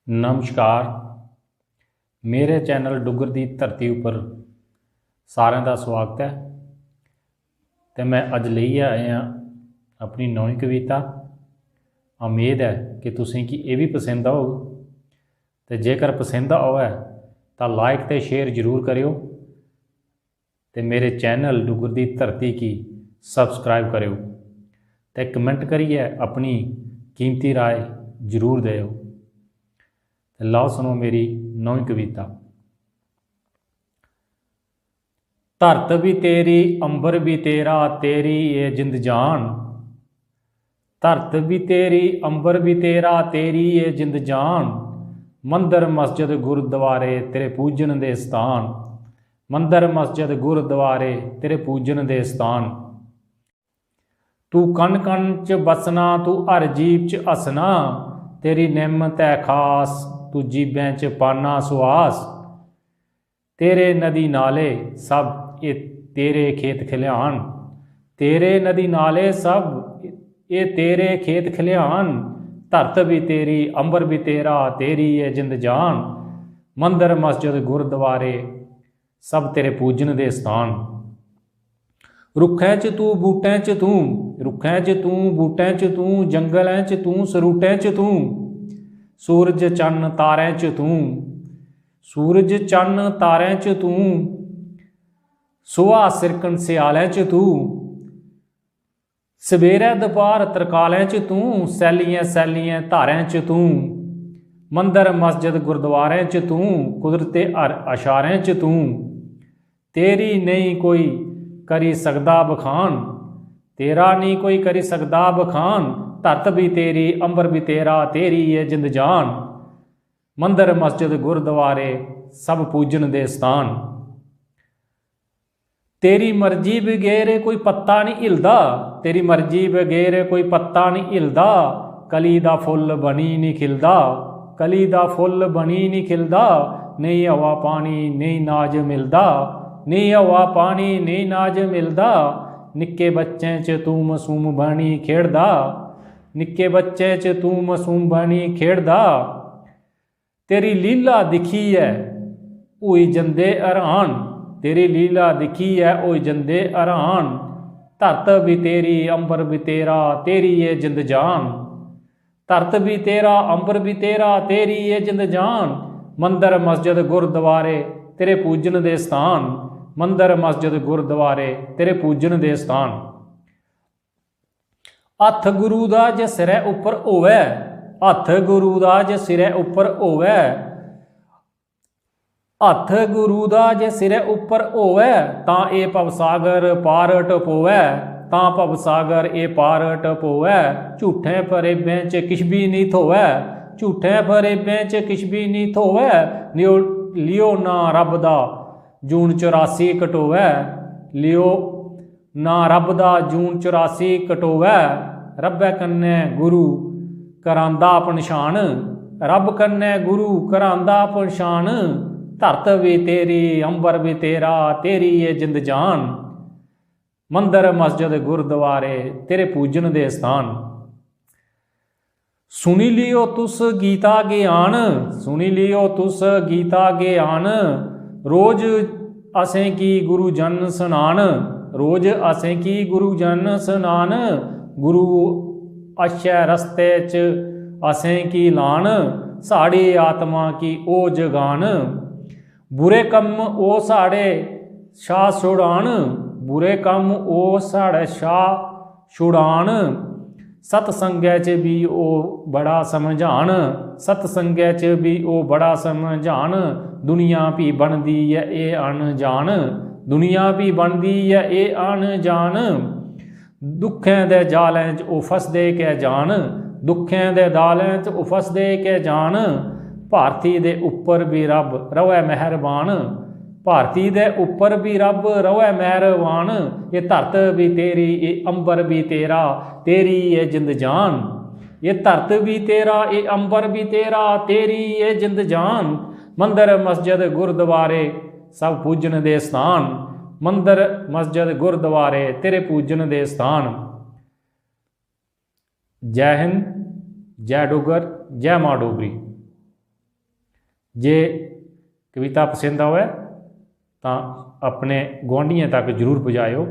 नमस्कार। मेरे चैनल डुगर दी धरती उपर सारिਆਂ ਦਾ ਸਵਾਗਤ है। तो मैं अज लई आया अपनी नौवीं कविता। उम्मीद है कि तुसीं की ये भी पसंद आओ, तो जेकर पसंद आवे तो लाइक तो शेयर जरूर करियो, तो मेरे चैनल डुगर दी धरती की सबसक्राइब करियो, तो कमेंट करिए अपनी कीमती राय जरूर दियो। लाओ सुनो मेरी नौवीं कविता। धरत भी तेरी अंबर भी तेरा, तेरी ये जिंद जान। धरत भी तेरी अंबर भी तेरा, तेरी ये जिंद जान। मंदिर मस्जिद गुरुद्वारे तेरे पूजन दे स्थान। मंदिर मस्जिद गुरुद्वारे तेरे पूजन दे स्थान। तू कन कन च बसना, तू हर जीव च हसना। तेरी निमत है खास, तू जीबें च पाना सुआस। तेरे नदी नाले सब ये तेरे खेत खलिहान। तेरे नदी नाले सब ये तेरे खेत खलिहान। धरत भी तेरी अंबर भी तेरा, तेरी ये जिंद जान। मंदिर मस्जिद गुरुद्वारे सब तेरे पूजन दे स्थान। रुखें च तू बूटें च तू, रुखें च तू बूटें च तू, जंगलें च तू सरूटें च तू। सूरज चन्न तारें च तू, सूरज चन्न तारें च तू। सुहा सिरकन सियालें च तू, सवेरे दपहर तरकालें च तू। सैलियां सैलियां धारें च तू, मंदिर मस्जिद गुरुद्वारें च तू। कुदरते हर अशारें च तू, तेरी नहीं कोई करी सकदा बखान। तेरा नहीं कोई करी सकदा बखान। धरत भी तेरी अंबर भी तेरा, तेरी ये जिंद जान। मंदिर मस्जिद गुरुद्वारे सब पूजन दे स्थान। तेरी मर्जी बगैर कोई पत्ता नहीं हिलदा, तेरी मर्जी बगैर कोई पत्ता नहीं हिलदा। कली दा फुल बनी नहीं खिलदा, कली दा फुल बनी नहीं खिलदा। नहीं हवा पानी नहीं नाज मिलदा, नहीं हवा पानी नहीं नाज मिलदा। निक्के बच्चें च तू मासूम बनी खेड़दा, निक्के बच्चे च तू मासूम बनी खेड़दा। तेरी लीला दिखी है होई जंदे हैरान, तेरी लीला दिखी है होई जंदे हैरान। धरत भी तेरी अंबर भी तेरा, तेरी ये जिंद जान। धरत भी तेरा अंबर भी तेरा, तेरी ये जिंद जान। मंदिर मस्जिद गुरुद्वारे तेरे पूजन दे स्थान। मंदिर मस्जिद गुरुद्वारे तेरे पूजन दे स्थान। हथ गुरु दा जे सिरै उपर होवे, हथ गुरु दा जे सिरै उपर होवे। हथ गुरु दा जे सिरै उपर होवे, तां ए भवसागर पार टपोवे, तां भवसागर ए पार टपोवे। झूठे फरेबें च किश भी नहीं थोवे, झूठे फरेबें च किश भी नहीं थोवे। लियो ना रब दा जून 84 कटोवे, लियो ना रब दा जून 84 कटोवे। रब्बै कन्नै गुरु करांदा पनछान, रब कन्नै गुरु करांदा पनछान। धरत भी तेरी अंबर भी तेरा, तेरी ये जिंद जान। मंदिर मस्जिद गुरुद्वारे तेरे पूजन दे स्थान। सुनी लियो तुस गीता ज्ञान, सुनी लियो तुस गीता ज्ञान। रोज असें की गुरु जन सनान, रोज असें की गुरु जन सनान। गुरु अच्छे रस्ते च असें की लान, साड़ी आत्मा की ओ जगान। बुरे कम ओ साड़े शाह छुड़ान, बुरे कम ओ साड़े शाह छुड़ान। सतसंगै च भी ओ बड़ा समझान, सतसंगै च भी ओ बड़ा समझान। दुनिया भी बनदी है ये अनजान, दुनिया भी बनदी है ये अनजान। दुखें दे जालें च ओ फसदे कै जान, दुखें दे जालें च ओ फसदे कै जान। भारती दे उपर भी रब रवै मेहरबान, भारती दे उपर भी रब रवै मेहरबान। ये धरत भी तेरी ये अंबर भी तेरा, तेरी ये जिंद जान। ये धरत भी तेरा ये अंबर भी तेरा, तेरी ये जिंद जान। मंदिर मस्जिद गुरुद्वारे सब पूजन दे स्थान। मंदिर मस्जिद गुरुद्वारे तेरे पूजन दे स्थान। जय हिंद, जय डुगर, जय मां डोगरी। जे कविता पसंद आवे तो अपने गुआढ़ियों तक जरूर पहुँचाओ।